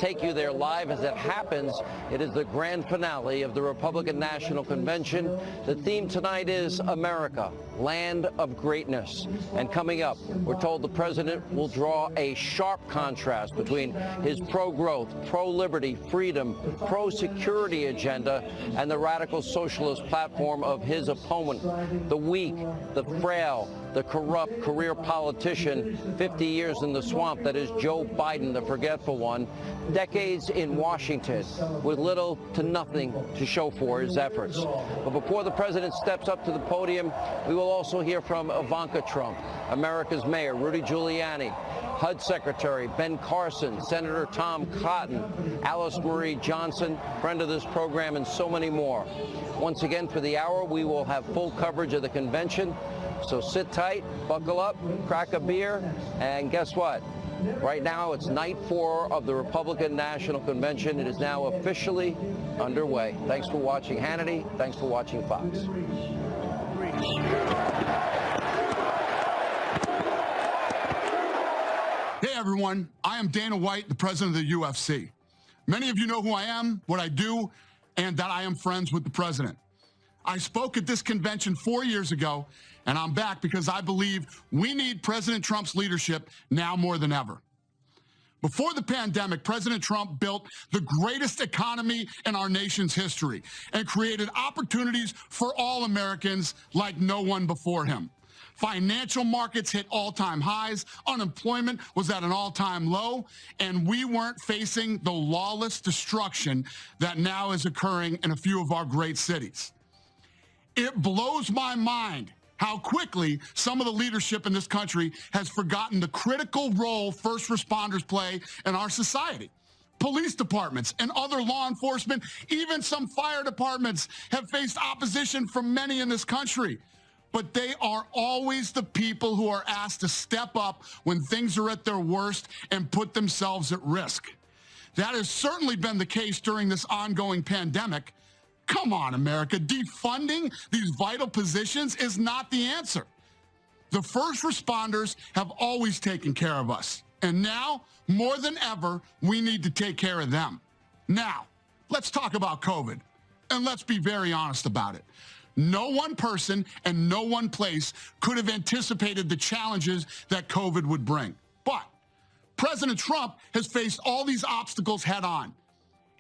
take you there live. As it happens, it is the grand finale of the Republican National Convention. The theme tonight is America, land of greatness. And coming up, we're told the president will draw a sharp contrast between his pro-growth, pro-liberty, freedom, pro-security agenda and the radical socialist platform of his opponent, the weak, the frail, the corrupt career politician, 50 years in the swamp that is Joe Biden, the forgetful one, decades in Washington with little to nothing to show for his efforts. But before the president steps up to the podium, we will also hear from Ivanka Trump, America's mayor, Rudy Giuliani, HUD Secretary Ben Carson, Senator Tom Cotton, Alice Marie Johnson, friend of this program, and so many more. Once again, for the hour, we will have full coverage of the convention. So sit tight, buckle up, crack a beer, and guess what? Right now, it's night 4 of the Republican National Convention. It is now officially underway. Thanks for watching Hannity. Thanks for watching Fox. Hey, everyone. I am Dana White, the president of the UFC. Many of you know who I am, what I do, and that I am friends with the president. I spoke at this convention 4 years ago, and I'm back because I believe we need President Trump's leadership now more than ever. Before the pandemic, President Trump built the greatest economy in our nation's history and created opportunities for all Americans like no one before him. Financial markets hit all-time highs, unemployment was at an all-time low, and we weren't facing the lawless destruction that now is occurring in a few of our great cities. It blows my mind how quickly some of the leadership in this country has forgotten the critical role first responders play in our society. Police departments and other law enforcement, even some fire departments, have faced opposition from many in this country. But they are always the people who are asked to step up when things are at their worst and put themselves at risk. That has certainly been the case during this ongoing pandemic. Come on, America, defunding these vital positions is not the answer. The first responders have always taken care of us, and now, more than ever, we need to take care of them. Now, let's talk about COVID, and let's be very honest about it. No one person and no one place could have anticipated the challenges that COVID would bring. But President Trump has faced all these obstacles head on.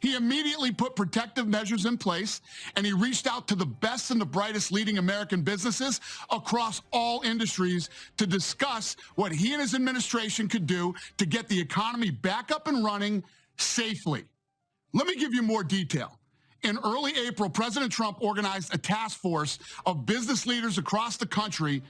He immediately put protective measures in place, and he reached out to the best and the brightest leading American businesses across all industries to discuss what he and his administration could do to get the economy back up and running safely. Let me give you more detail. In early April, President Trump organized a task force of business leaders across the country,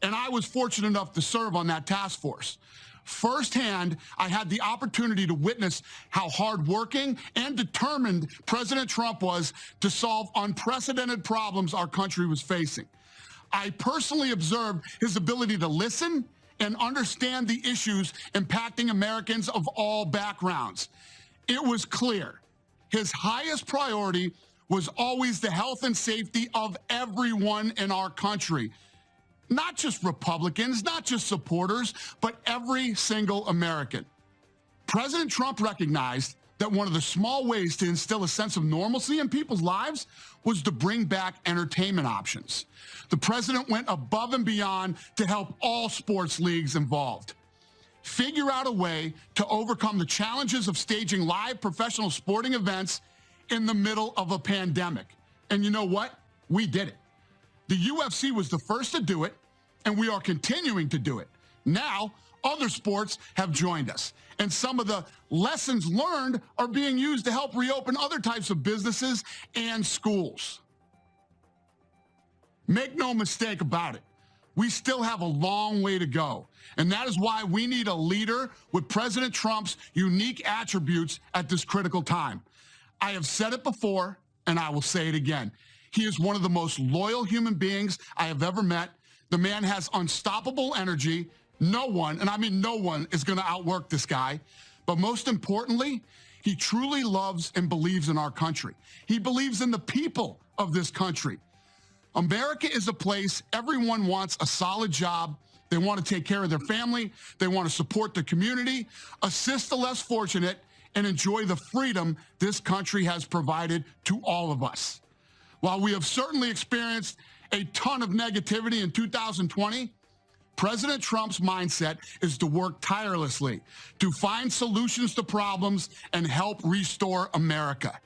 and I was fortunate enough to serve on that task force. Firsthand, I had the opportunity to witness how hardworking and determined President Trump was to solve unprecedented problems our country was facing. I personally observed his ability to listen and understand the issues impacting Americans of all backgrounds. It was clear his highest priority was always the health and safety of everyone in our country. Not just Republicans, not just supporters, but every single American. President Trump recognized that one of the small ways to instill a sense of normalcy in people's lives was to bring back entertainment options. The president went above and beyond to help all sports leagues involved figure out a way to overcome the challenges of staging live professional sporting events in the middle of a pandemic. And you know what? We did it. The UFC was the first to do it, and we are continuing to do it. Now, other sports have joined us, and some of the lessons learned are being used to help reopen other types of businesses and schools. Make no mistake about it, we still have a long way to go, and that is why we need a leader with President Trump's unique attributes at this critical time. I have said it before, and I will say it again. He is one of the most loyal human beings I have ever met. The man has unstoppable energy. No one, and I mean no one, is going to outwork this guy. But most importantly, he truly loves and believes in our country. He believes in the people of this country. America is a place everyone wants a solid job. They want to take care of their family. They want to support the community, assist the less fortunate, and enjoy the freedom this country has provided to all of us. While we have certainly experienced a ton of negativity in 2020, President Trump's mindset is to work tirelessly to find solutions to problems and help restore America.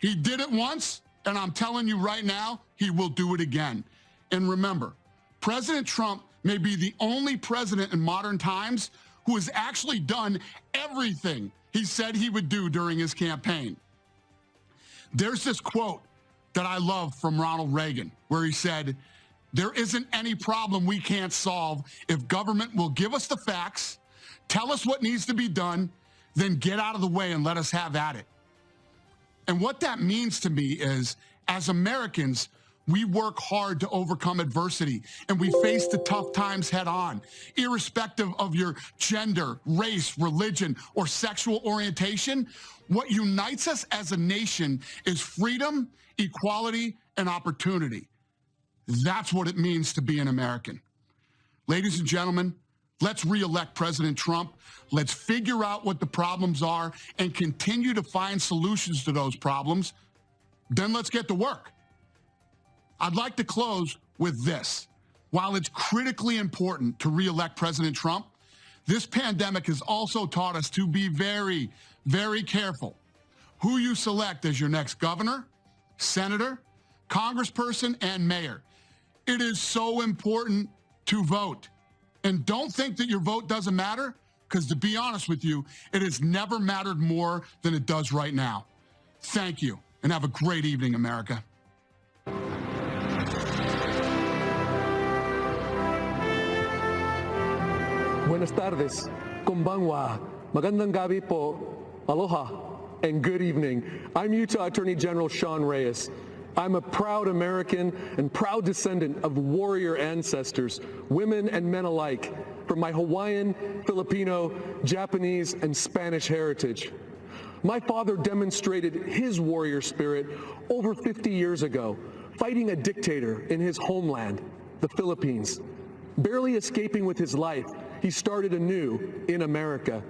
He did it once, and I'm telling you right now, he will do it again. And remember, President Trump may be the only president in modern times who has actually done everything he said he would do during his campaign. There's this quote that I love from Ronald Reagan, where he said, "There isn't any problem we can't solve if government will give us the facts, tell us what needs to be done, then get out of the way and let us have at it." And what that means to me is, as Americans, we work hard to overcome adversity, and we face the tough times head on, irrespective of your gender, race, religion, or sexual orientation. What unites us as a nation is freedom, equality, and opportunity. That's what it means to be an American. Ladies and gentlemen, let's re-elect President Trump. Let's figure out what the problems are and continue to find solutions to those problems. Then let's get to work. I'd like to close with this. While it's critically important to re-elect President Trump, this pandemic has also taught us to be very, very careful who you select as your next governor, senator, congressperson, and mayor. It is so important to vote. And don't think that your vote doesn't matter, because to be honest with you, it has never mattered more than it does right now. Thank you, and have a great evening, America. Buenas tardes, konbanwa, magandang gabi po, aloha, and good evening. I'm Utah Attorney General Sean Reyes. I'm a proud American and proud descendant of warrior ancestors, women and men alike, from my Hawaiian, Filipino, Japanese, and Spanish heritage. My father demonstrated his warrior spirit over 50 years ago, fighting a dictator in his homeland, the Philippines. Barely escaping with his life, he started anew in America.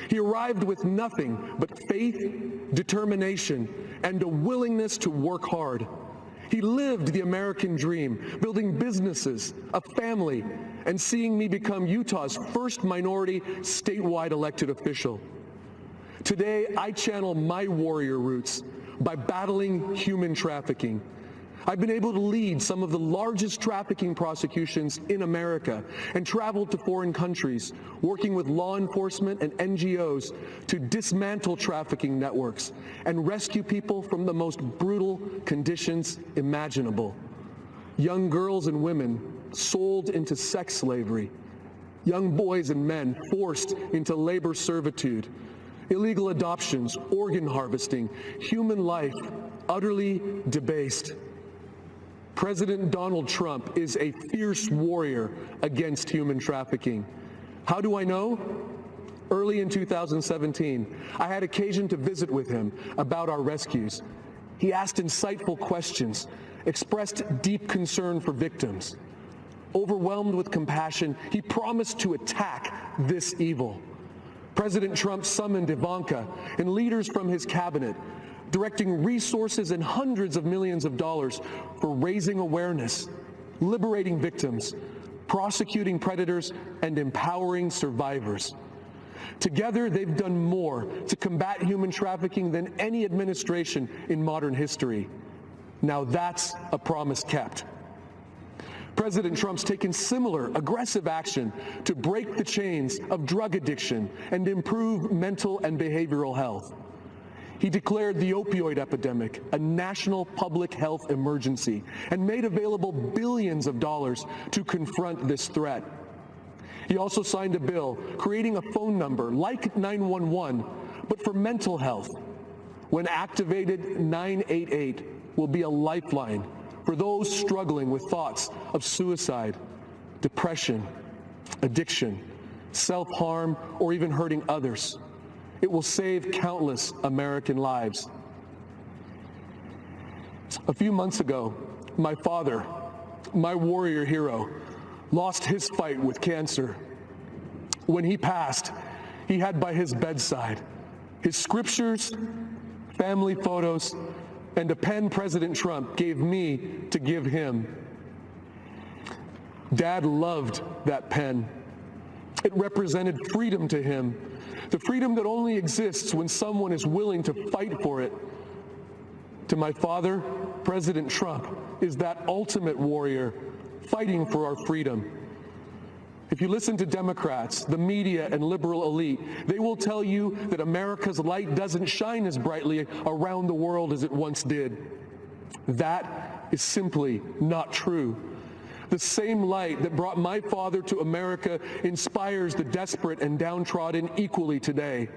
He arrived with nothing but faith, determination, and a willingness to work hard. He lived the American dream, building businesses, a family, and seeing me become Utah's first minority statewide elected official. Today, I channel my warrior roots by battling human trafficking. I've been able to lead some of the largest trafficking prosecutions in America and traveled to foreign countries, working with law enforcement and NGOs to dismantle trafficking networks and rescue people from the most brutal conditions imaginable. Young girls and women sold into sex slavery, young boys and men forced into labor servitude, illegal adoptions, organ harvesting, human life utterly debased. President Donald Trump is a fierce warrior against human trafficking. How do I know? Early in 2017, I had occasion to visit with him about our rescues. He asked insightful questions, expressed deep concern for victims. Overwhelmed with compassion, he promised to attack this evil. President Trump summoned Ivanka and leaders from his cabinet, directing resources and hundreds of millions of dollars for raising awareness, liberating victims, prosecuting predators, and empowering survivors. Together, they've done more to combat human trafficking than any administration in modern history. Now that's a promise kept. President Trump's taken similar aggressive action to break the chains of drug addiction and improve mental and behavioral health. He declared the opioid epidemic a national public health emergency and made available billions of dollars to confront this threat. He also signed a bill creating a phone number like 911, but for mental health. When activated, 988 will be a lifeline for those struggling with thoughts of suicide, depression, addiction, self-harm, or even hurting others. It will save countless American lives. A few months ago, my father, my warrior hero, lost his fight with cancer. When he passed, he had by his bedside His scriptures, family photos, and a pen President Trump gave me to give him. Dad loved that pen. It represented freedom to him, the freedom that only exists when someone is willing to fight for it. To my father, President Trump is that ultimate warrior fighting for our freedom. If you listen to Democrats, the media, and liberal elite, they will tell you that America's light doesn't shine as brightly around the world as it once did. That is simply not true. The same light that brought my father to America inspires the desperate and downtrodden equally today.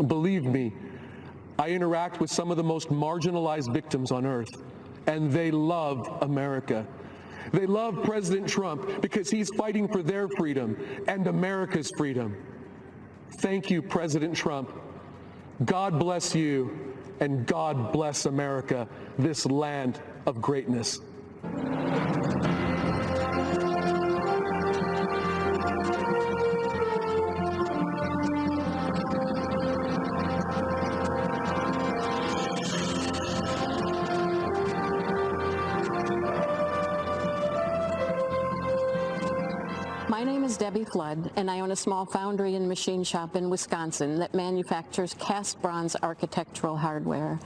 Believe me, I interact with some of the most marginalized victims on earth, and they love America. They love President Trump because he's fighting for their freedom and America's freedom. Thank you, President Trump. God bless you, and God bless America, this land of greatness. My name is Debbie Flood, and I own a small foundry and machine shop in Wisconsin that manufactures cast bronze architectural hardware.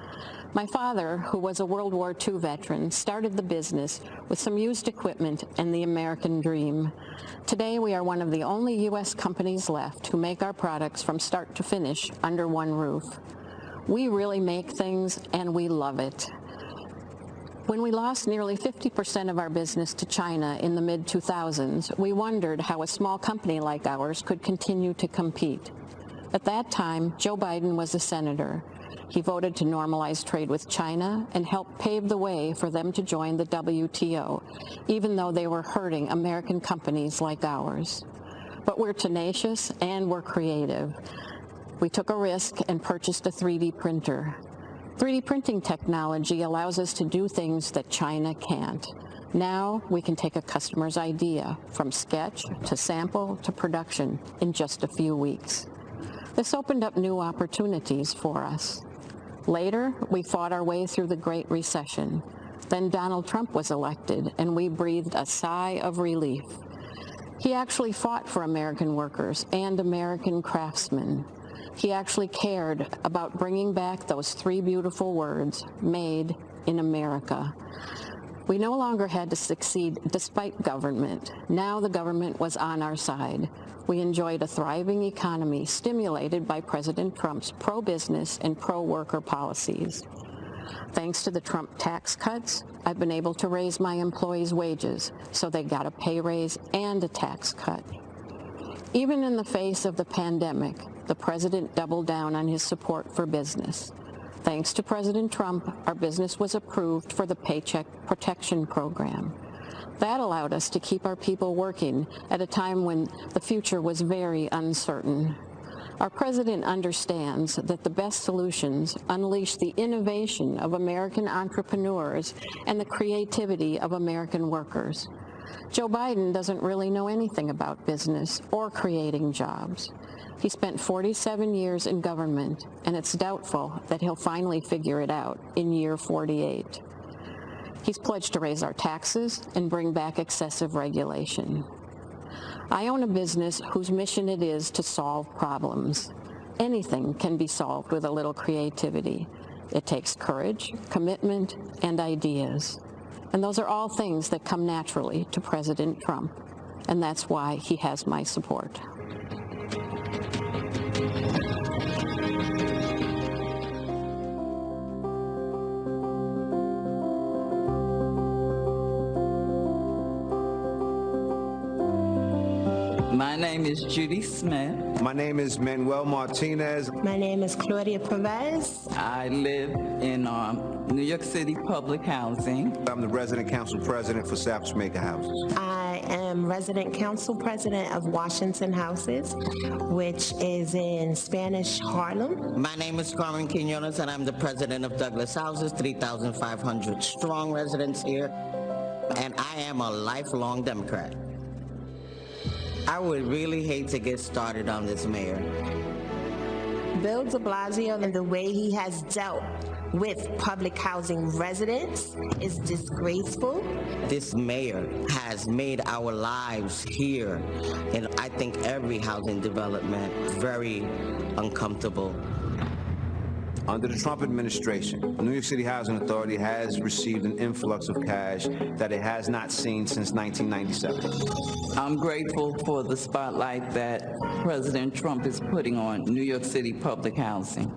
My father, who was a World War II veteran, started the business with some used equipment and the American dream. Today, we are one of the only U.S. companies left who make our products from start to finish under one roof. We really make things, and we love it. When we lost nearly 50% of our business to China in the mid-2000s, we wondered how a small company like ours could continue to compete. At that time, Joe Biden was a senator. He voted to normalize trade with China and helped pave the way for them to join the WTO, even though they were hurting American companies like ours. But we're tenacious and we're creative. We took a risk and purchased a 3D printer. 3D printing technology allows us to do things that China can't. Now we can take a customer's idea from sketch to sample to production in just a few weeks. This opened up new opportunities for us. Later, we fought our way through the Great Recession. Then Donald Trump was elected, and we breathed a sigh of relief. He actually fought for American workers and American craftsmen. He actually cared about bringing back those three beautiful words, made in America. We no longer had to succeed despite government. Now the government was on our side. We enjoyed a thriving economy stimulated by President Trump's pro-business and pro-worker policies. Thanks to the Trump tax cuts, I've been able to raise my employees' wages, so they got a pay raise and a tax cut. Even in the face of the pandemic, the president doubled down on his support for business. Thanks to President Trump, our business was approved for the Paycheck Protection Program. That allowed us to keep our people working at a time when the future was very uncertain. Our president understands that the best solutions unleash the innovation of American entrepreneurs and the creativity of American workers. Joe Biden doesn't really know anything about business or creating jobs. He spent 47 years in government, and it's doubtful that he'll finally figure it out in year 48. He's pledged to raise our taxes and bring back excessive regulation. I own a business whose mission it is to solve problems. Anything can be solved with a little creativity. It takes courage, commitment, and ideas. And those are all things that come naturally to President Trump. And that's why he has my support. My name is Judy Smith. My name is Manuel Martinez. My name is Claudia Perez. I live in New York City Public Housing. I'm the resident council president for Saps Maker Houses. I am resident council president of Washington Houses, which is in Spanish Harlem. My name is Carmen Quinones, and I'm the president of Douglas Houses, 3,500 strong residents here, and I am a lifelong Democrat. I would really hate to get started on this, Mayor. Bill de Blasio and the way he has dealt with public housing residents is disgraceful. This mayor has made our lives here, and I think every housing development, very uncomfortable. Under the Trump administration, the New York City Housing Authority has received an influx of cash that it has not seen since 1997. I'm grateful for the spotlight that President Trump is putting on New York City public housing.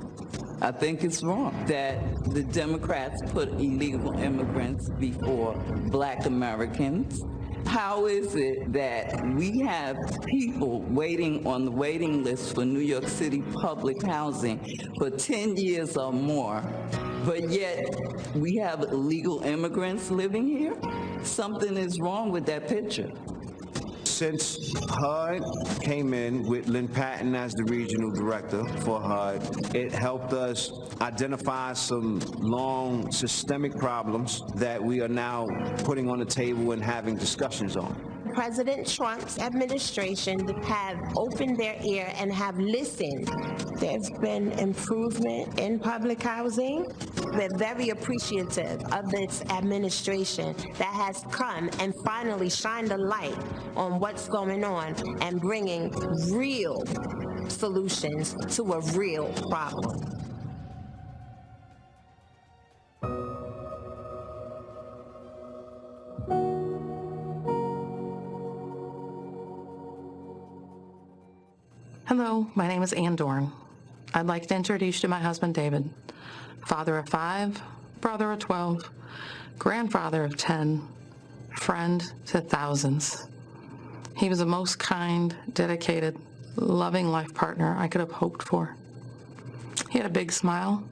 I think it's wrong that the Democrats put illegal immigrants before Black Americans. How is it that we have people waiting on the waiting list for New York City public housing for 10 years or more, but yet we have illegal immigrants living here? Something is wrong with that picture. Since HUD came in with Lynn Patton as the regional director for HUD, it helped us identify some long systemic problems that we are now putting on the table and having discussions on. President Trump's administration have opened their ear and have listened. There's been improvement in public housing. We're very appreciative of this administration that has come and finally shined a light on what's going on and bringing real solutions to a real problem. Hello, my name is Ann Dorn. I'd like to introduce you to my husband, David, father of 5, brother of 12, grandfather of 10, friend to thousands. He was the most kind, dedicated, loving life partner I could have hoped for. He had a big smile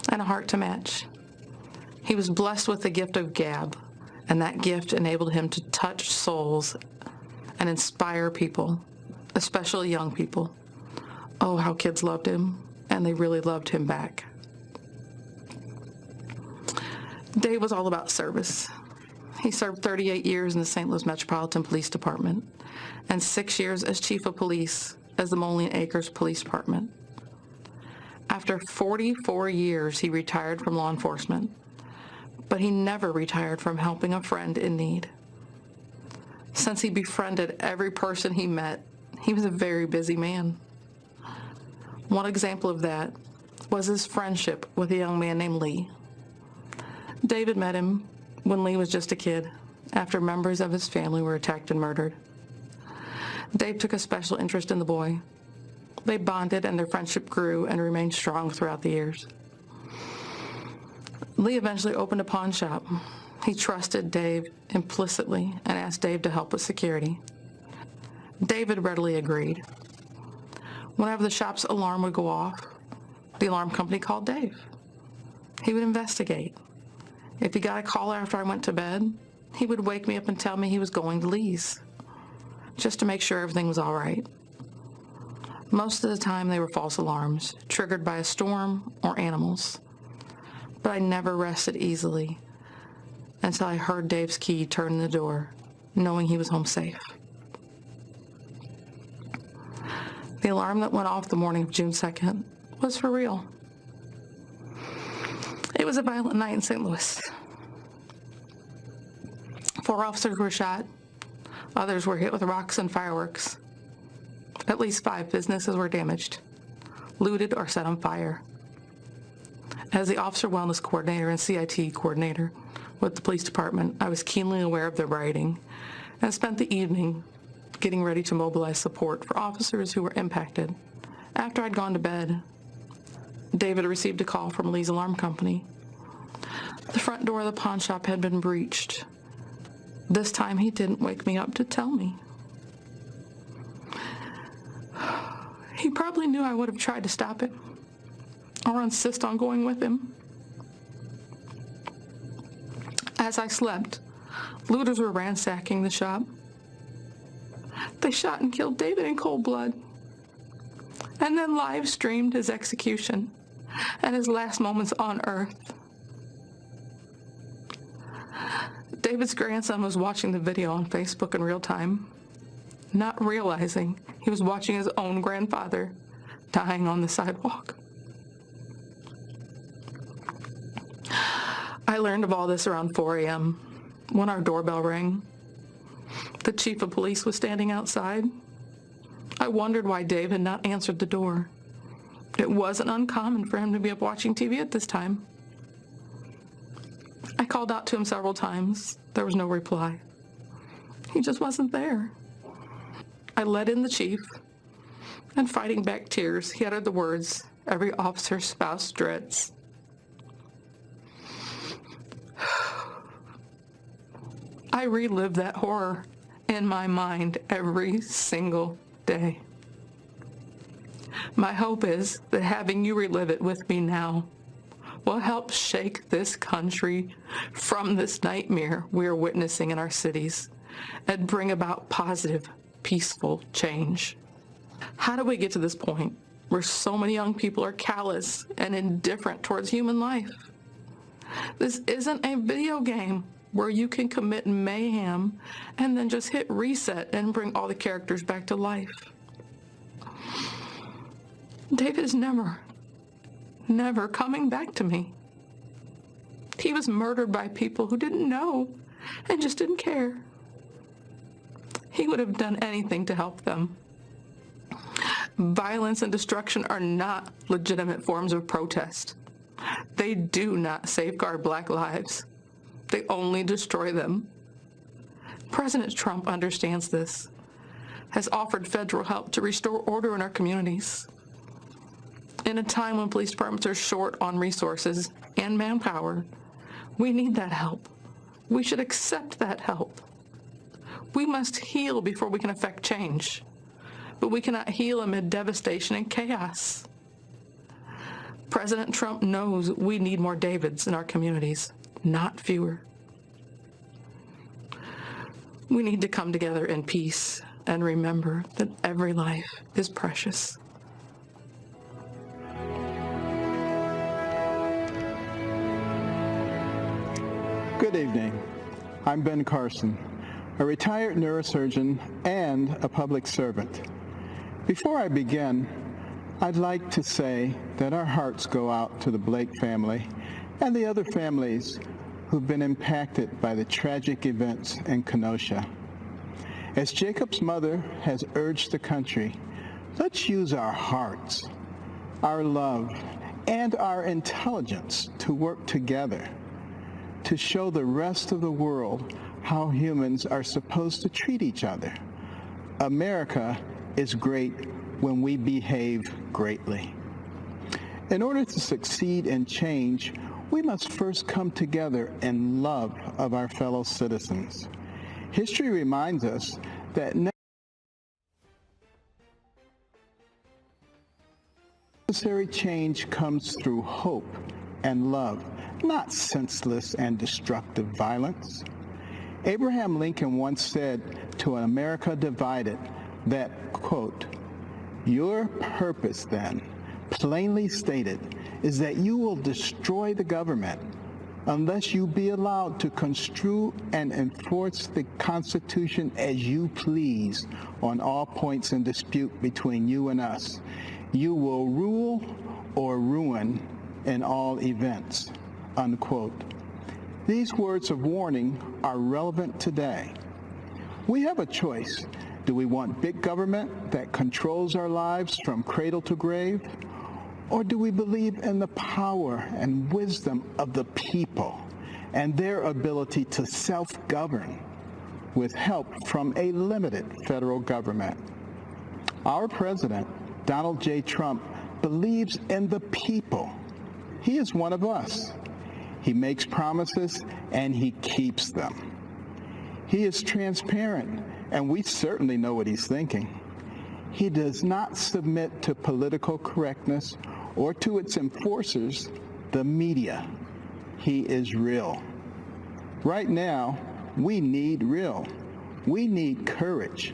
and a heart to match. He was blessed with the gift of gab, and that gift enabled him to touch souls and inspire people, especially young people. Oh, how kids loved him, and they really loved him back. Dave was all about service. He served 38 years in the St. Louis Metropolitan Police Department and 6 years as Chief of Police as the Moline Acres Police Department. After 44 years, he retired from law enforcement, but he never retired from helping a friend in need. Since he befriended every person he met, he was a very busy man. One example of that was his friendship with a young man named Lee. David met him when Lee was just a kid, after members of his family were attacked and murdered. Dave took a special interest in the boy. They bonded and their friendship grew and remained strong throughout the years. Lee eventually opened a pawn shop. He trusted Dave implicitly and asked Dave to help with security. David readily agreed. Whenever the shop's alarm would go off, the alarm company called Dave. He would investigate. If he got a call after I went to bed, he would wake me up and tell me he was going to Lee's, just to make sure everything was all right. Most of the time they were false alarms, triggered by a storm or animals. But I never rested easily until I heard Dave's key turn in the door, knowing he was home safe. The alarm that went off the morning of June 2nd was for real. It was a violent night in St. Louis. 4 officers were shot. Others were hit with rocks and fireworks. At least 5 businesses were damaged, looted, or set on fire. As the officer wellness coordinator and CIT coordinator with the police department, I was keenly aware of the rioting and spent the evening getting ready to mobilize support for officers who were impacted. After I'd gone to bed, David received a call from Lee's alarm company. The front door of the pawn shop had been breached. This time he didn't wake me up to tell me. He probably knew I would have tried to stop it or insist on going with him. As I slept, looters were ransacking the shop. They shot and killed David in cold blood, and then live streamed his execution and his last moments on earth. David's grandson was watching the video on Facebook in real time, not realizing he was watching his own grandfather dying on the sidewalk. I learned of all this around 4 a.m. when our doorbell rang. The chief of police was standing outside. I wondered why Dave had not answered the door. It wasn't uncommon for him to be up watching TV at this time. I called out to him several times. There was no reply. He just wasn't there. I let in the chief, and fighting back tears, he uttered the words every officer's spouse dreads. I relive that horror in my mind every single day. My hope is that having you relive it with me now will help shake this country from this nightmare we are witnessing in our cities and bring about positive, peaceful change. How do we get to this point where so many young people are callous and indifferent towards human life? This isn't a video game where you can commit mayhem and then just hit reset and bring all the characters back to life. David is never coming back to me. He was murdered by people who didn't know and just didn't care. He would have done anything to help them. Violence and destruction are not legitimate forms of protest. They do not safeguard Black lives. They only destroy them. President Trump understands this, has offered federal help to restore order in our communities. In a time when police departments are short on resources and manpower, we need that help. We should accept that help. We must heal before we can affect change, but we cannot heal amid devastation and chaos. President Trump knows we need more Davids in our communities, not fewer. We need to come together in peace and remember that every life is precious. Good evening. I'm Ben Carson, a retired neurosurgeon and a public servant. Before I begin, I'd like to say that our hearts go out to the Blake family and the other families who've been impacted by the tragic events in Kenosha. As Jacob's mother has urged the country, let's use our hearts, our love, and our intelligence to work together to show the rest of the world how humans are supposed to treat each other. America is great when we behave greatly. In order to succeed in change, we must first come together in love of our fellow citizens. History reminds us that necessary change comes through hope and love, not senseless and destructive violence. Abraham Lincoln once said to an America divided that, quote, "Your purpose then, plainly stated, is that you will destroy the government unless you be allowed to construe and enforce the Constitution as you please on all points in dispute between you and us. You will rule or ruin in all events," unquote. These words of warning are relevant today. We have a choice. Do we want big government that controls our lives from cradle to grave? Or do we believe in the power and wisdom of the people and their ability to self-govern with help from a limited federal government? Our president, Donald J. Trump, believes in the people. He is one of us. He makes promises and he keeps them. He is transparent, and we certainly know what he's thinking. He does not submit to political correctness or to its enforcers, the media. He is real. Right now, we need real. We need courage.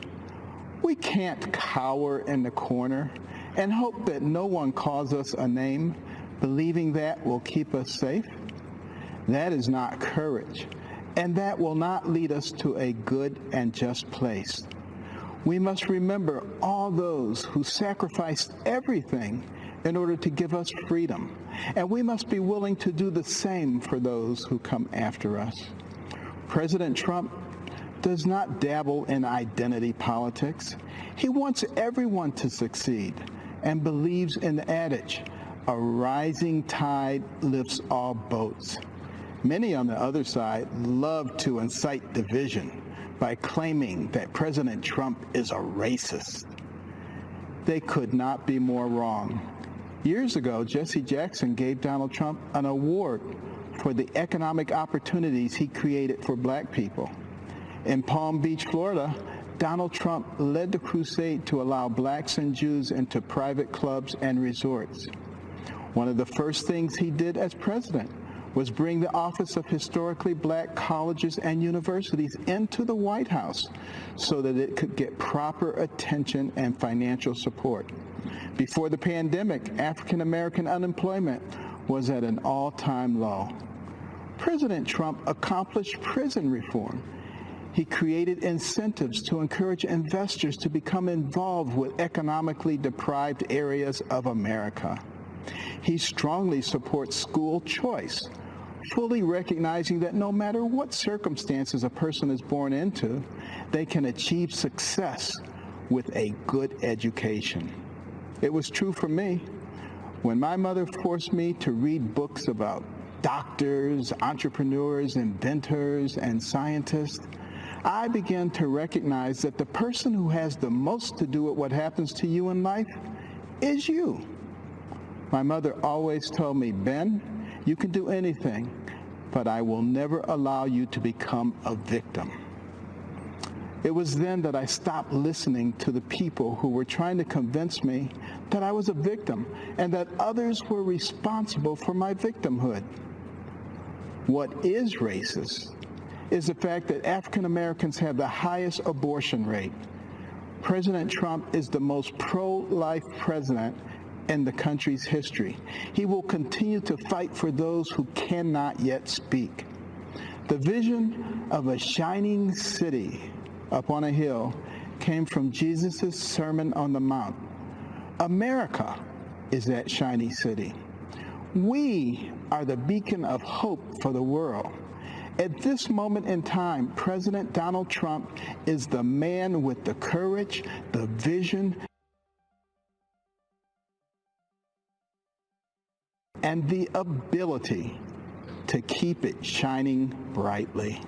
We can't cower in the corner and hope that no one calls us a name, believing that will keep us safe. That is not courage, and that will not lead us to a good and just place. We must remember all those who sacrificed everything in order to give us freedom, and we must be willing to do the same for those who come after us. President Trump does not dabble in identity politics. He wants everyone to succeed and believes in the adage, a rising tide lifts all boats. Many on the other side love to incite division by claiming that President Trump is a racist. They could not be more wrong. Years ago, Jesse Jackson gave Donald Trump an award for the economic opportunities he created for black people. In Palm Beach, Florida, Donald Trump led the crusade to allow blacks and Jews into private clubs and resorts. One of the first things he did as president was bring the Office of Historically Black Colleges and Universities into the White House so that it could get proper attention and financial support. Before the pandemic, African American unemployment was at an all-time low. President Trump accomplished prison reform. He created incentives to encourage investors to become involved with economically deprived areas of America. He strongly supports school choice, fully recognizing that no matter what circumstances a person is born into, they can achieve success with a good education. It was true for me. When my mother forced me to read books about doctors, entrepreneurs, inventors, and scientists, I began to recognize that the person who has the most to do with what happens to you in life is you. My mother always told me, Ben, you can do anything, but I will never allow you to become a victim. It was then that I stopped listening to the people who were trying to convince me that I was a victim and that others were responsible for my victimhood. What is racist is the fact that African Americans have the highest abortion rate. President Trump is the most pro-life president in the country's history. He will continue to fight for those who cannot yet speak. The vision of a shining city up on a hill came from Jesus' Sermon on the Mount. America is that shiny city. We are the beacon of hope for the world. At this moment in time, President Donald Trump is the man with the courage, the vision, and the ability to keep it shining brightly.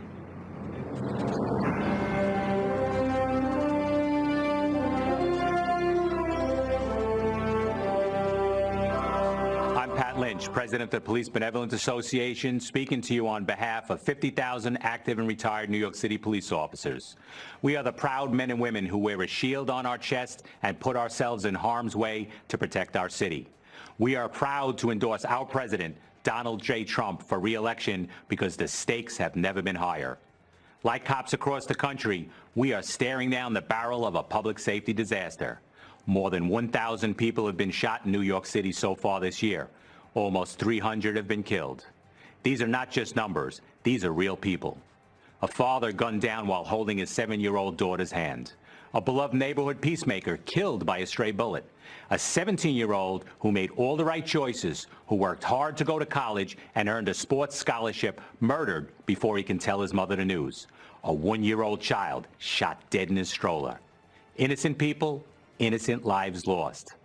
Pat Lynch, President of the Police Benevolent Association, speaking to you on behalf of 50,000 active and retired New York City police officers. We are the proud men and women who wear a shield on our chest and put ourselves in harm's way to protect our city. We are proud to endorse our president, Donald J. Trump, for re-election because the stakes have never been higher. Like cops across the country, we are staring down the barrel of a public safety disaster. More than 1,000 people have been shot in New York City so far this year. Almost 300 have been killed. These are not just numbers. These are real people. A father gunned down while holding his 7-year-old daughter's hand. A beloved neighborhood peacemaker killed by a stray bullet. A 17-year-old who made all the right choices, who worked hard to go to college and earned a sports scholarship, murdered before he can tell his mother the news. A 1-year-old child shot dead in his stroller. Innocent people, innocent lives lost.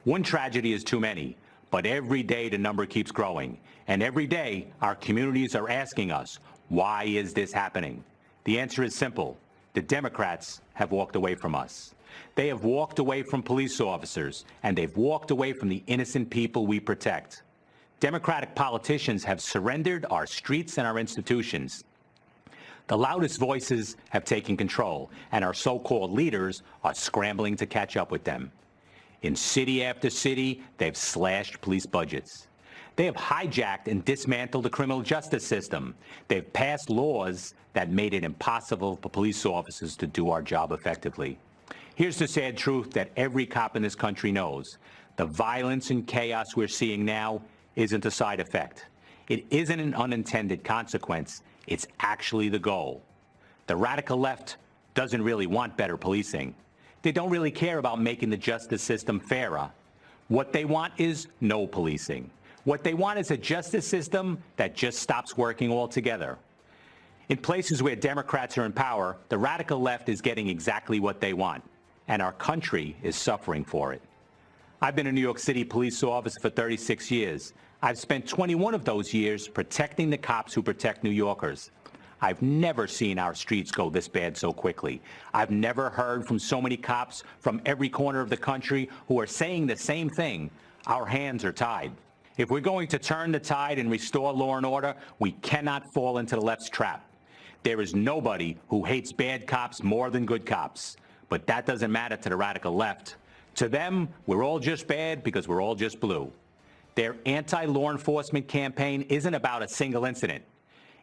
One tragedy is too many. But every day the number keeps growing. And every day our communities are asking us, why is this happening? The answer is simple. The Democrats have walked away from us. They have walked away from police officers, and they've walked away from the innocent people we protect. Democratic politicians have surrendered our streets and our institutions. The loudest voices have taken control, and our so-called leaders are scrambling to catch up with them. In city after city, they've slashed police budgets. They have hijacked and dismantled the criminal justice system. They've passed laws that made it impossible for police officers to do our job effectively. Here's the sad truth that every cop in this country knows. The violence and chaos we're seeing now isn't a side effect. It isn't an unintended consequence. It's actually the goal. The radical left doesn't really want better policing. They don't really care about making the justice system fairer. What they want is no policing. What they want is a justice system that just stops working altogether. In places where Democrats are in power, the radical left is getting exactly what they want, and our country is suffering for it. I've been a New York City police officer for 36 years. I've spent 21 of those years protecting the cops who protect New Yorkers. I've never seen our streets go this bad so quickly. I've never heard from so many cops from every corner of the country who are saying the same thing. Our hands are tied. If we're going to turn the tide and restore law and order, we cannot fall into the left's trap. There is nobody who hates bad cops more than good cops. But that doesn't matter to the radical left. To them, we're all just bad because we're all just blue. Their anti-law enforcement campaign isn't about a single incident.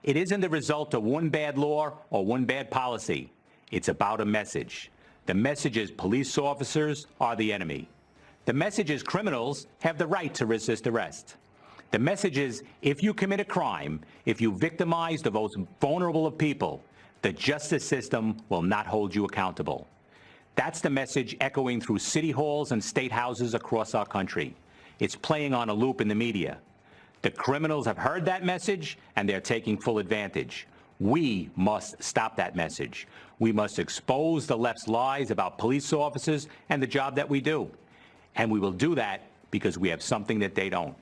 It isn't the result of one bad law or one bad policy. It's about a message. The message is police officers are the enemy. The message is criminals have the right to resist arrest. The message is if you commit a crime, if you victimize the most vulnerable of people, the justice system will not hold you accountable. That's the message echoing through city halls and state houses across our country. It's playing on a loop in the media. The criminals have heard that message, and they're taking full advantage. We must stop that message. We must expose the left's lies about police officers and the job that we do. And we will do that because we have something that they don't.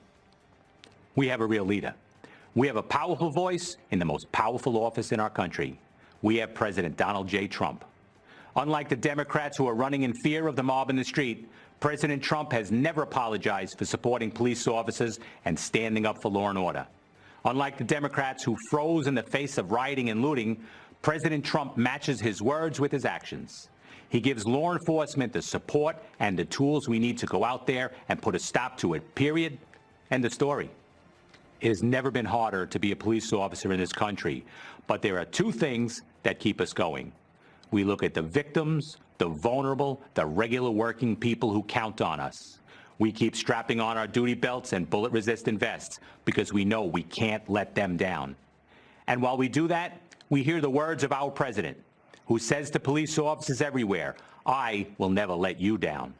We have a real leader. We have a powerful voice in the most powerful office in our country. We have President Donald J. Trump. Unlike the Democrats who are running in fear of the mob in the street, President Trump has never apologized for supporting police officers and standing up for law and order. Unlike the Democrats who froze in the face of rioting and looting, President Trump matches his words with his actions. He gives law enforcement the support and the tools we need to go out there and put a stop to it, period. End of story. It has never been harder to be a police officer in this country, but there are two things that keep us going. We look at the victims, the vulnerable, the regular working people who count on us. We keep strapping on our duty belts and bullet-resistant vests because we know we can't let them down. And while we do that, we hear the words of our president, who says to police officers everywhere, I will never let you down.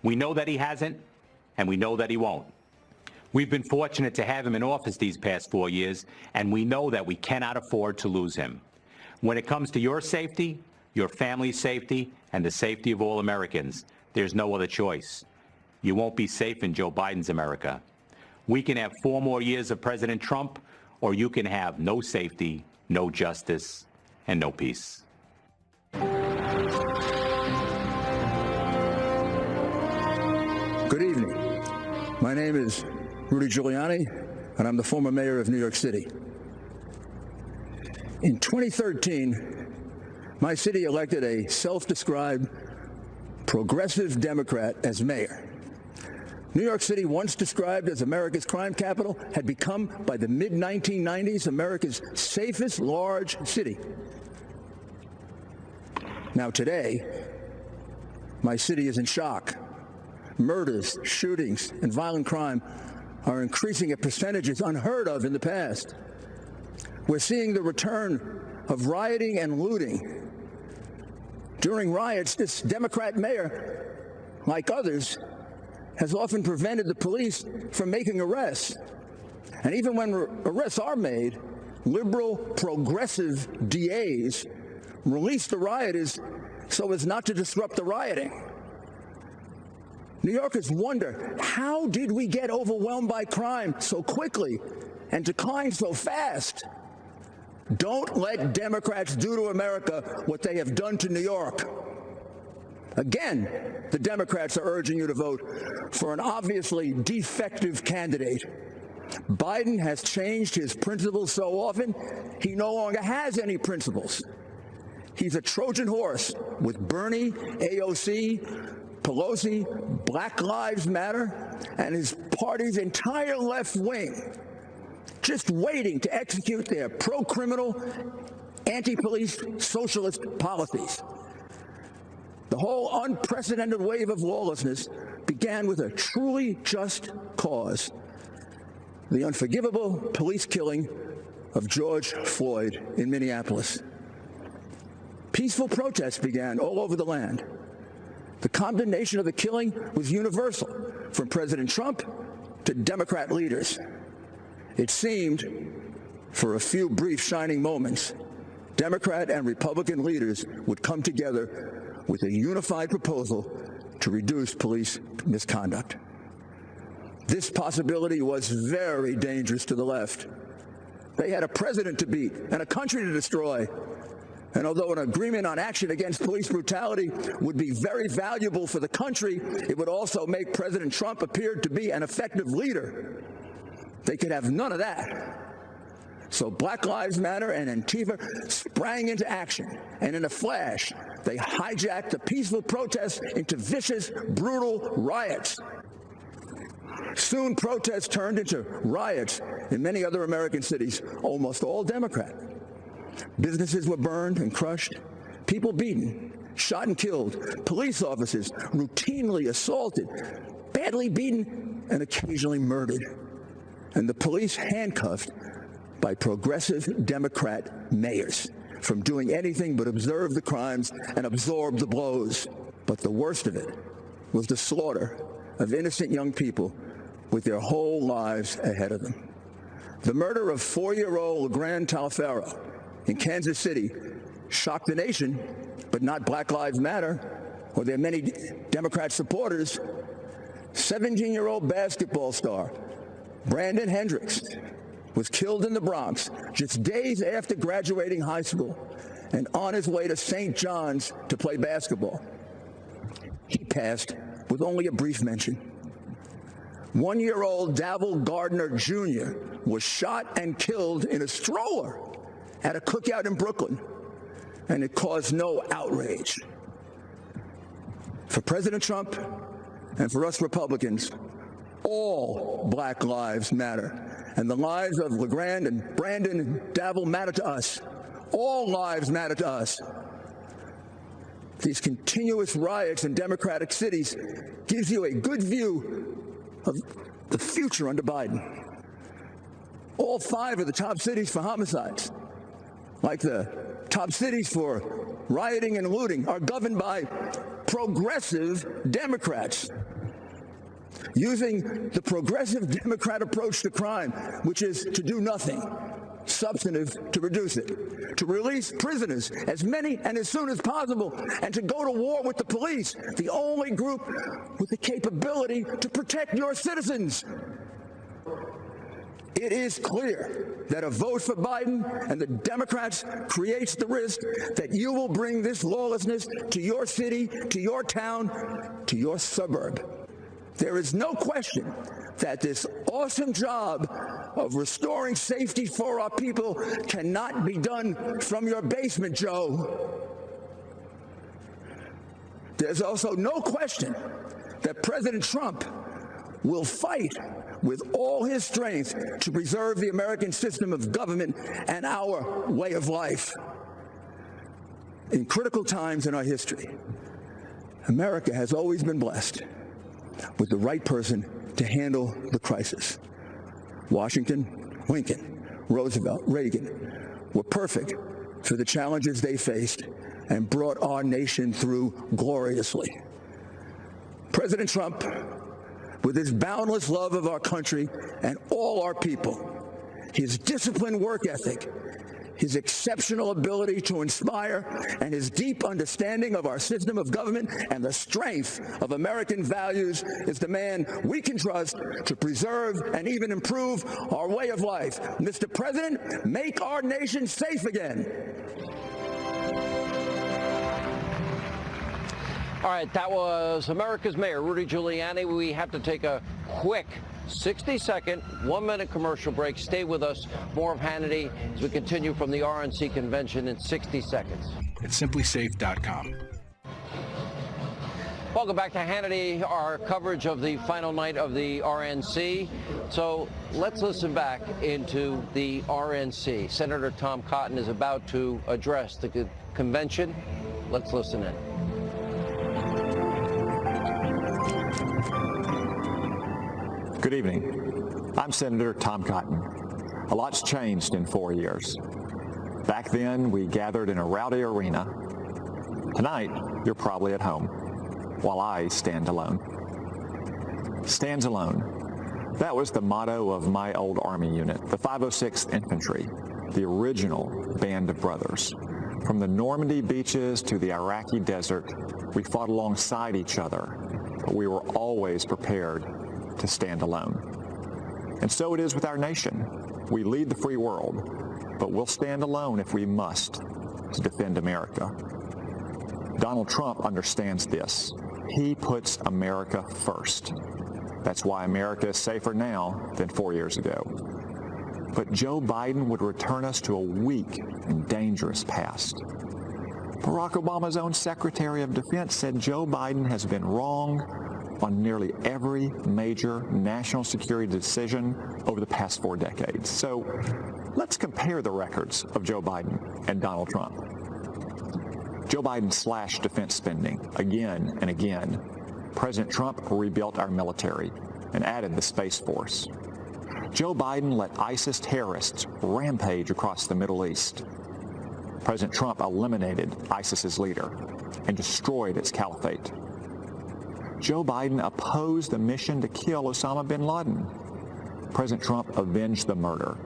We know that he hasn't, and we know that he won't. We've been fortunate to have him in office these past 4 years, and we know that we cannot afford to lose him. When it comes to your safety, your family's safety, and the safety of all Americans, there's no other choice. You won't be safe in Joe Biden's America. We can have 4 more years of President Trump, or you can have no safety, no justice, and no peace. Good evening. My name is Rudy Giuliani, and I'm the former mayor of New York City. In 2013, my city elected a self-described progressive Democrat as mayor. New York City, once described as America's crime capital, had become, by the mid-1990s, America's safest large city. Now today, my city is in shock. Murders, shootings, and violent crime are increasing at percentages unheard of in the past. We're seeing the return of rioting and looting. During riots, this Democrat mayor, like others, has often prevented the police from making arrests. And even when arrests are made, liberal, progressive DAs release the rioters so as not to disrupt the rioting. New Yorkers wonder, how did we get overwhelmed by crime so quickly and decline so fast? Don't let Democrats do to America what they have done to New York. Again, the Democrats are urging you to vote for an obviously defective candidate. Biden has changed his principles so often, he no longer has any principles. He's a Trojan horse with Bernie, AOC, Pelosi, Black Lives Matter, and his party's entire left wing, just waiting to execute their pro-criminal, anti-police, socialist policies. The whole unprecedented wave of lawlessness began with a truly just cause: the unforgivable police killing of George Floyd in Minneapolis. Peaceful protests began all over the land. The condemnation of the killing was universal, from President Trump to Democrat leaders. It seemed, for a few brief shining moments, Democrat and Republican leaders would come together with a unified proposal to reduce police misconduct. This possibility was very dangerous to the left. They had a president to beat and a country to destroy. And although an agreement on action against police brutality would be very valuable for the country, it would also make President Trump appear to be an effective leader. They could have none of that. So Black Lives Matter and Antifa sprang into action, and in a flash, they hijacked the peaceful protests into vicious, brutal riots. Soon, protests turned into riots in many other American cities, almost all Democrat. Businesses were burned and crushed, people beaten, shot and killed, police officers routinely assaulted, badly beaten, and occasionally murdered. And the police handcuffed by progressive Democrat mayors from doing anything but observe the crimes and absorb the blows. But the worst of it was the slaughter of innocent young people with their whole lives ahead of them. The murder of 4-year-old LeGrand Talfaro in Kansas City shocked the nation, but not Black Lives Matter or their many Democrat supporters. 17-year-old basketball star Brandon Hendricks was killed in the Bronx just days after graduating high school and on his way to St. John's to play basketball. He passed with only a brief mention. 1-year-old Davil Gardner Jr. was shot and killed in a stroller at a cookout in Brooklyn, and it caused no outrage. For President Trump and for us Republicans, all Black lives matter, and the lives of LeGrand and Brandon and Davil matter to us. All lives matter to us. These continuous riots in Democratic cities gives you a good view of the future under Biden. All 5 of the top cities for homicides, like the top cities for rioting and looting, are governed by progressive Democrats. Using the progressive Democrat approach to crime, which is to do nothing substantive to reduce it, to release prisoners, as many and as soon as possible, and to go to war with the police, the only group with the capability to protect your citizens. It is clear that a vote for Biden and the Democrats creates the risk that you will bring this lawlessness to your city, to your town, to your suburb. There is no question that this awesome job of restoring safety for our people cannot be done from your basement, Joe. There's also no question that President Trump will fight with all his strength to preserve the American system of government and our way of life. In critical times in our history, America has always been blessed with the right person to handle the crisis. Washington, Lincoln, Roosevelt, Reagan were perfect for the challenges they faced and brought our nation through gloriously. President Trump, with his boundless love of our country and all our people, his disciplined work ethic, his exceptional ability to inspire, and his deep understanding of our system of government and the strength of American values, is the man we can trust to preserve and even improve our way of life. Mr. President, make our nation safe again. All right, that was America's Mayor, Rudy Giuliani. We have to take a quick 60-second, 1-minute commercial break. Stay with us. More of Hannity as we continue from the RNC convention in 60 seconds. At simplysafe.com. Welcome back to Hannity, our coverage of the final night of the RNC. So let's listen back into the RNC. Senator Tom Cotton is about to address the convention. Let's listen in. Good evening. I'm Senator Tom Cotton. A lot's changed in 4 years. Back then, we gathered in a rowdy arena. Tonight, you're probably at home. while I stand alone. Stands alone. That was the motto of my old Army unit, the 506th Infantry, the original band of brothers. From the Normandy beaches to the Iraqi desert, we fought alongside each other, but we were always prepared to stand alone. And so it is with our nation. We lead the free world, but we'll stand alone if we must to defend America. Donald Trump understands this. He puts America first. That's why America is safer now than 4 years ago. But Joe Biden would return us to a weak and dangerous past. Barack Obama's own Secretary of Defense said Joe Biden has been wrong on nearly every major national security decision over the past 4 decades. So let's compare the records of Joe Biden and Donald Trump. Joe Biden slashed defense spending again and again. President Trump rebuilt our military and added the Space Force. Joe Biden let ISIS terrorists rampage across the Middle East. President Trump eliminated ISIS's leader and destroyed its caliphate. Joe Biden opposed the mission to kill Osama bin Laden. President Trump avenged the murder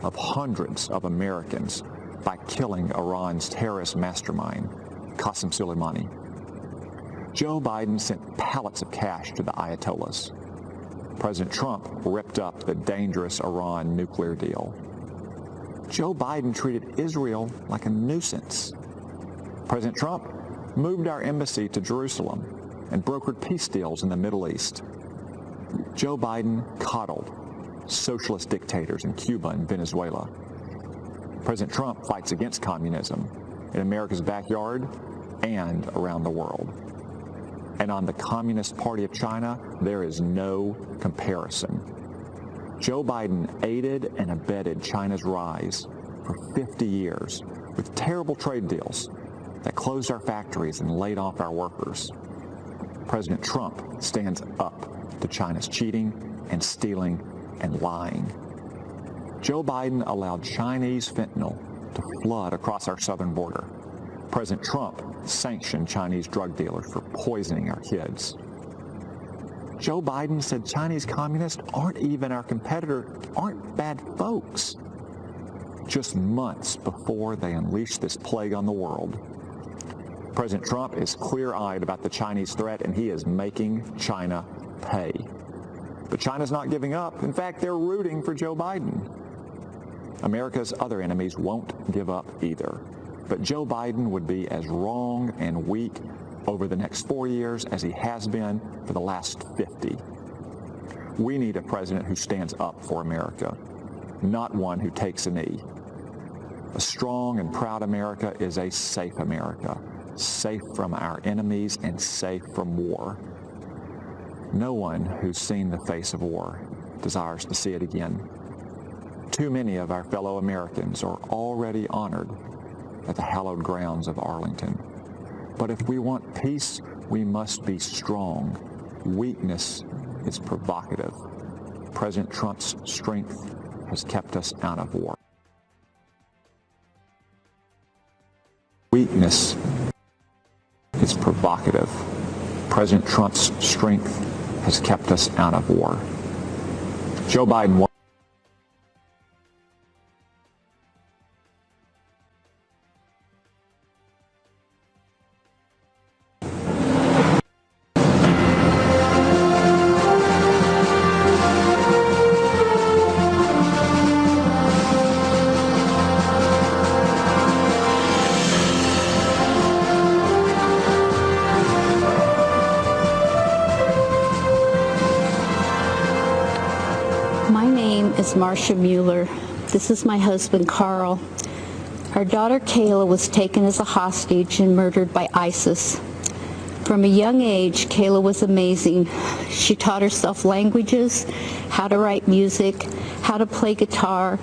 of hundreds of Americans by killing Iran's terrorist mastermind, Qasem Soleimani. Joe Biden sent pallets of cash to the Ayatollahs. President Trump ripped up the dangerous Iran nuclear deal. Joe Biden treated Israel like a nuisance. President Trump moved our embassy to Jerusalem and brokered peace deals in the Middle East. Joe Biden coddled socialist dictators in Cuba and Venezuela. President Trump fights against communism in America's backyard and around the world. And on the Communist Party of China, there is no comparison. Joe Biden aided and abetted China's rise for 50 years with terrible trade deals that closed our factories and laid off our workers. President Trump stands up to China's cheating and stealing and lying. Joe Biden allowed Chinese fentanyl to flood across our southern border. President Trump sanctioned Chinese drug dealers for poisoning our kids. Joe Biden said Chinese communists aren't even our competitor, aren't bad folks, just months before they unleashed this plague on the world. President Trump is clear-eyed about the Chinese threat, and he is making China pay. But China's not giving up. In fact, they're rooting for Joe Biden. America's other enemies won't give up either. But Joe Biden would be as wrong and weak over the next 4 years as he has been for the last 50. We need a president who stands up for America, not one who takes a knee. A strong and proud America is a safe America, safe from our enemies and safe from war. No one who's seen the face of war desires to see it again. Too many of our fellow Americans are already honored at the hallowed grounds of Arlington. But if we want peace, we must be strong. Weakness is provocative. President Trump's strength has kept us out of war. Weakness is provocative. President Trump's strength has kept us out of war. Joe Biden won. Marcia Mueller. This is my husband, Carl. Our daughter, Kayla, was taken as a hostage and murdered by ISIS. From a young age, Kayla was amazing. She taught herself languages, how to write music, how to play guitar.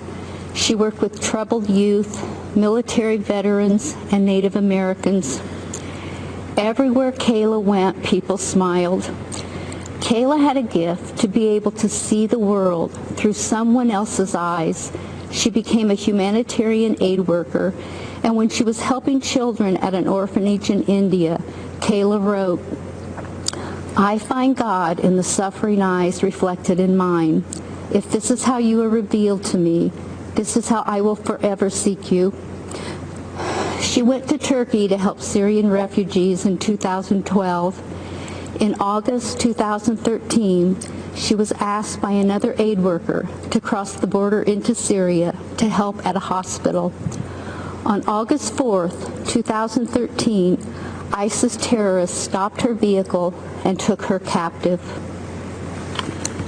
She worked with troubled youth, military veterans, and Native Americans. Everywhere Kayla went, people smiled. Kayla had a gift to be able to see the world through someone else's eyes. She became a humanitarian aid worker, and when she was helping children at an orphanage in India, Kayla wrote, I find God in the suffering eyes reflected in mine. If this is how you are revealed to me, this is how I will forever seek you. She went to Turkey to help Syrian refugees in 2012. In August 2013, she was asked by another aid worker to cross the border into Syria to help at a hospital. On August 4th, 2013, ISIS terrorists stopped her vehicle and took her captive.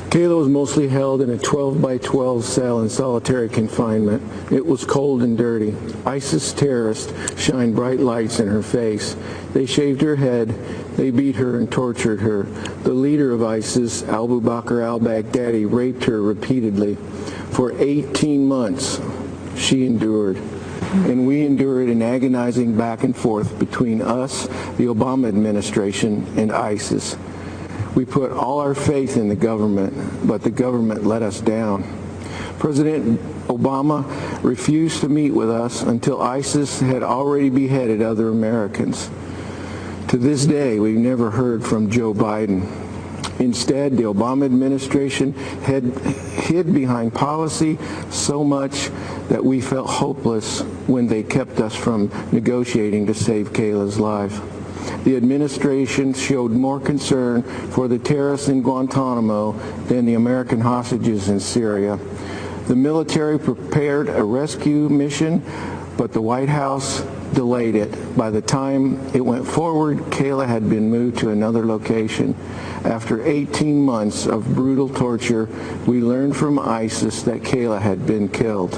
Kayla was mostly held in a 12-by-12 cell in solitary confinement. It was cold and dirty. ISIS terrorists shined bright lights in her face. They shaved her head. They beat her and tortured her. The leader of ISIS, Abu Bakr al-Baghdadi, raped her repeatedly. For 18 months, she endured. And we endured an agonizing back and forth between us, the Obama administration, and ISIS. We put all our faith in the government, but the government let us down. President Obama refused to meet with us until ISIS had already beheaded other Americans. To this day, we've never heard from Joe Biden. Instead, the Obama administration hid behind policy so much that we felt hopeless when they kept us from negotiating to save Kayla's life. The administration showed more concern for the terrorists in Guantanamo than the American hostages in Syria. The military prepared a rescue mission, but the White House delayed it. By the time it went forward, Kayla had been moved to another location. After 18 months of brutal torture, we learned from ISIS that Kayla had been killed.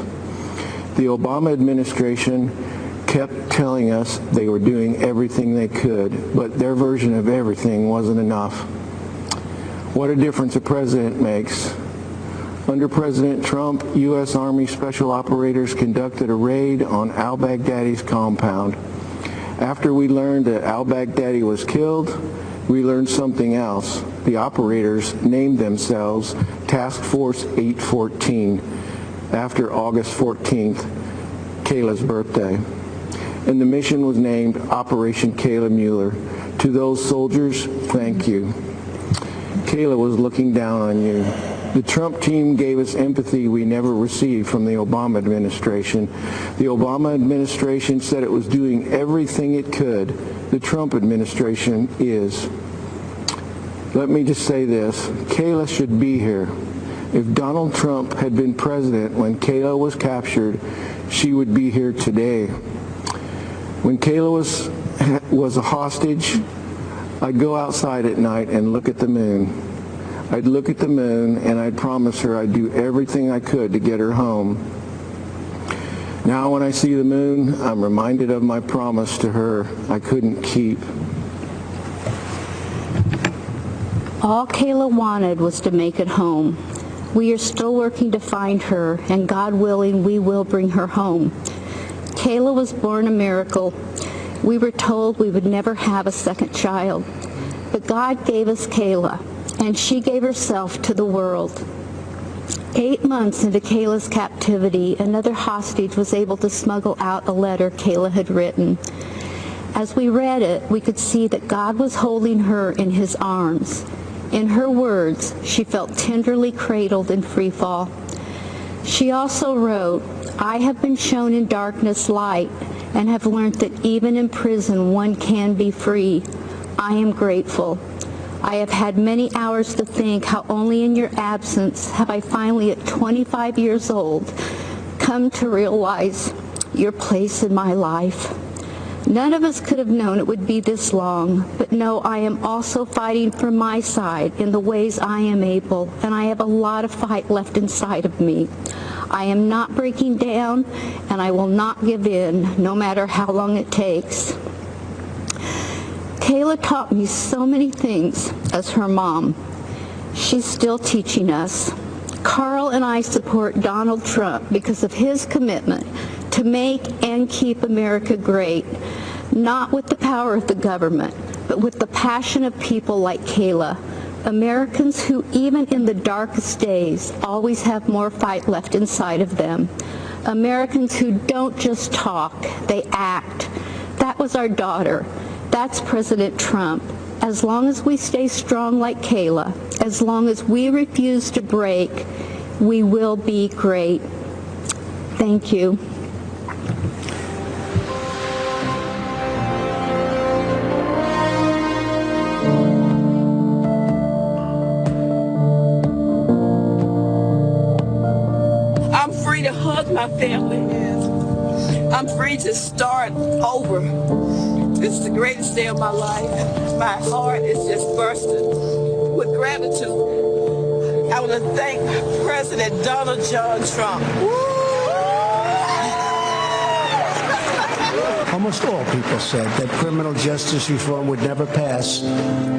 The Obama administration kept telling us they were doing everything they could, but their version of everything wasn't enough. What a difference a president makes. Under President Trump, U.S. Army Special Operators conducted a raid on al-Baghdadi's compound. After we learned that al-Baghdadi was killed, we learned something else. The operators named themselves Task Force 814 after August 14th, Kayla's birthday. And the mission was named Operation Kayla Mueller. To those soldiers, thank you. Kayla was looking down on you. The Trump team gave us empathy we never received from the Obama administration. The Obama administration said it was doing everything it could. The Trump administration is. Let me just say this. Kayla should be here. If Donald Trump had been president when Kayla was captured, she would be here today. When Kayla was a hostage, I'd go outside at night and look at the moon. I'd look at the moon and I'd promise her I'd do everything I could to get her home. Now when I see the moon, I'm reminded of my promise to her I couldn't keep. All Kayla wanted was to make it home. We are still working to find her, and God willing, we will bring her home. Kayla was born a miracle. We were told we would never have a second child, but God gave us Kayla, and she gave herself to the world. 8 months into Kayla's captivity, another hostage was able to smuggle out a letter Kayla had written. As we read it, we could see that God was holding her in his arms. In her words, she felt tenderly cradled in free fall. She also wrote, "I have been shown in darkness light and have learned that even in prison one can be free. I am grateful. I have had many hours to think how only in your absence have I finally, at 25 years old, come to realize your place in my life. None of us could have known it would be this long, but no, I am also fighting for my side in the ways I am able, and I have a lot of fight left inside of me. I am not breaking down, and I will not give in, no matter how long it takes." Kayla taught me so many things as her mom. She's still teaching us. Carl and I support Donald Trump because of his commitment to make and keep America great, not with the power of the government, but with the passion of people like Kayla, Americans who, even in the darkest days, always have more fight left inside of them. Americans who don't just talk, they act. That was our daughter. That's President Trump. As long as we stay strong like Kayla, as long as we refuse to break, we will be great. Thank you. I'm free to hug my family. I'm free to start over. This is the greatest day of my life. My heart is just bursting with gratitude. I want to thank President Donald John Trump. Almost all people said that criminal justice reform would never pass.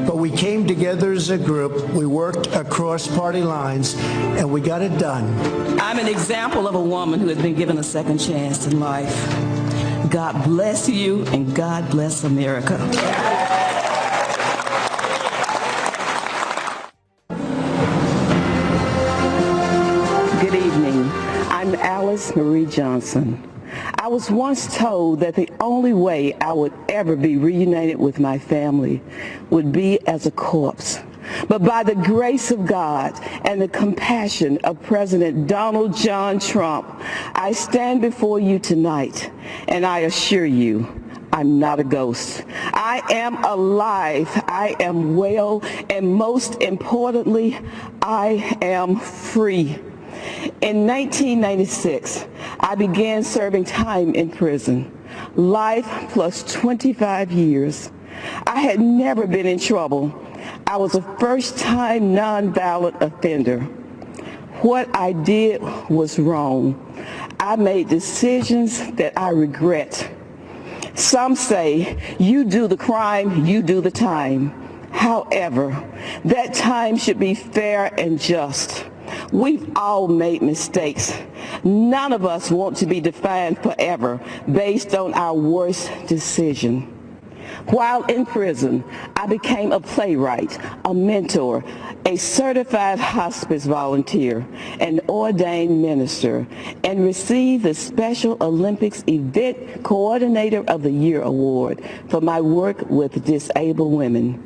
But we came together as a group, we worked across party lines, and we got it done. I'm an example of a woman who has been given a second chance in life. God bless you, and God bless America. Good evening. I'm Alice Marie Johnson. I was once told that the only way I would ever be reunited with my family would be as a corpse. But by the grace of God and the compassion of President Donald John Trump, I stand before you tonight, and I assure you, I'm not a ghost. I am alive, I am well, and most importantly, I am free. In 1996, I began serving time in prison, life plus 25 years. I had never been in trouble. I was a first-time nonviolent offender. What I did was wrong. I made decisions that I regret. Some say, you do the crime, you do the time. However, that time should be fair and just. We've all made mistakes. None of us want to be defined forever based on our worst decision. While in prison, I became a playwright, a mentor, a certified hospice volunteer, an ordained minister, and received the Special Olympics Event Coordinator of the Year award for my work with disabled women.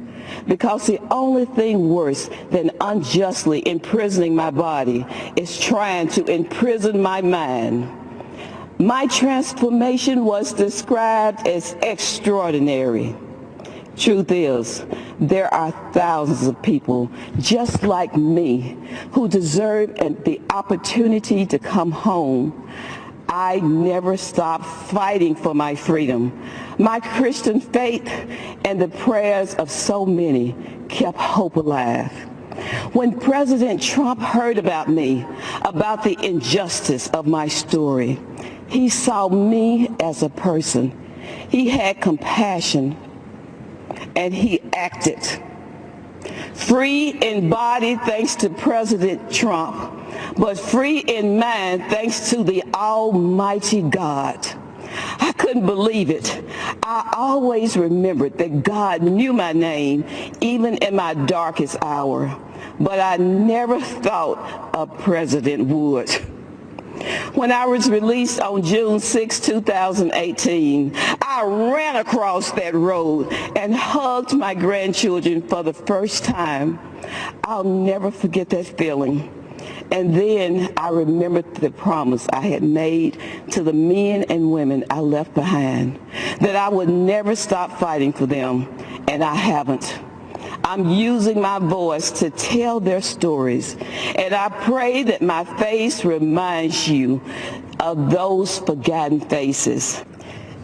Because the only thing worse than unjustly imprisoning my body is trying to imprison my mind. My transformation was described as extraordinary. Truth is, there are thousands of people just like me who deserve the opportunity to come home. I never stopped fighting for my freedom. My Christian faith and the prayers of so many kept hope alive. When President Trump heard about me, about the injustice of my story, he saw me as a person. He had compassion, and he acted. Free in body thanks to President Trump, but free in mind thanks to the Almighty God. I couldn't believe it. I always remembered that God knew my name even in my darkest hour, but I never thought a president would. When I was released on June 6, 2018, I ran across that road and hugged my grandchildren for the first time. I'll never forget that feeling. And then I remembered the promise I had made to the men and women I left behind, that I would never stop fighting for them, and I haven't. I'm using my voice to tell their stories, and I pray that my face reminds you of those forgotten faces.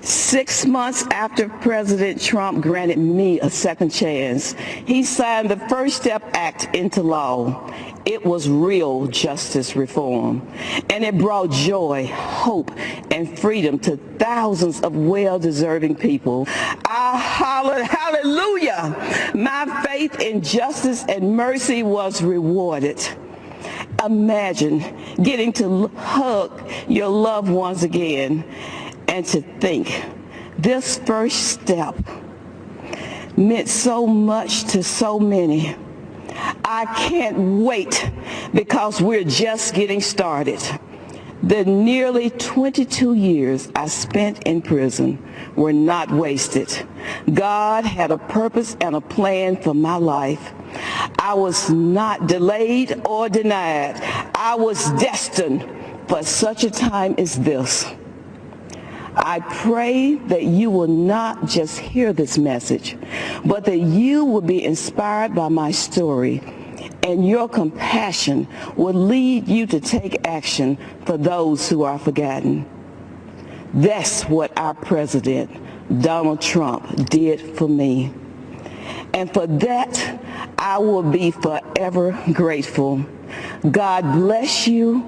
6 months after President Trump granted me a second chance, he signed the First Step Act into law. It was real justice reform, and it brought joy, hope, and freedom to thousands of well-deserving people. I hollered, hallelujah! My faith in justice and mercy was rewarded. Imagine getting to hug your loved ones again, and to think this first step meant so much to so many. I can't wait because we're just getting started. The nearly 22 years I spent in prison were not wasted. God had a purpose and a plan for my life. I was not delayed or denied. I was destined for such a time as this. I pray that you will not just hear this message, but that you will be inspired by my story, and your compassion will lead you to take action for those who are forgotten. That's what our president, Donald Trump, did for me. And for that, I will be forever grateful. God bless you.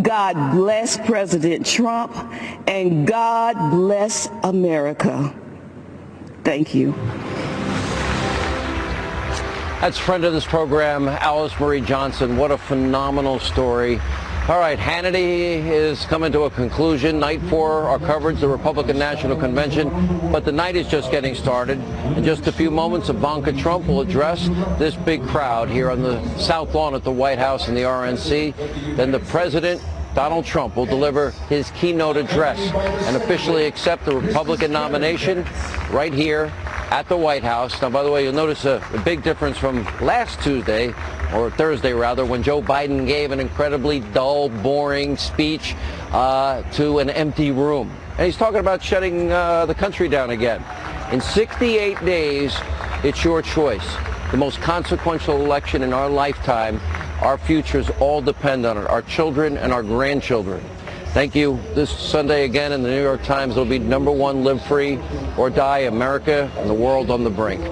God bless President Trump. And God bless America. Thank you. That's friend of this program, Alice Marie Johnson. What a phenomenal story. All right, Hannity is coming to a conclusion. Night 4, our coverage, the Republican National Convention. But the night is just getting started. In just a few moments, Ivanka Trump will address this big crowd here on the South Lawn at the White House and the RNC. Then the president, Donald Trump, will deliver his keynote address and officially accept the Republican nomination right here at the White House. Now, by the way, you'll notice a big difference from last Tuesday, or Thursday rather, when Joe Biden gave an incredibly dull, boring speech to an empty room. And he's talking about shutting the country down again. In 68 days, it's your choice. The most consequential election in our lifetime. Our futures all depend on it, our children and our grandchildren. Thank you. This Sunday again in the New York Times, it'll be #1, Live Free or Die, America and the World on the Brink.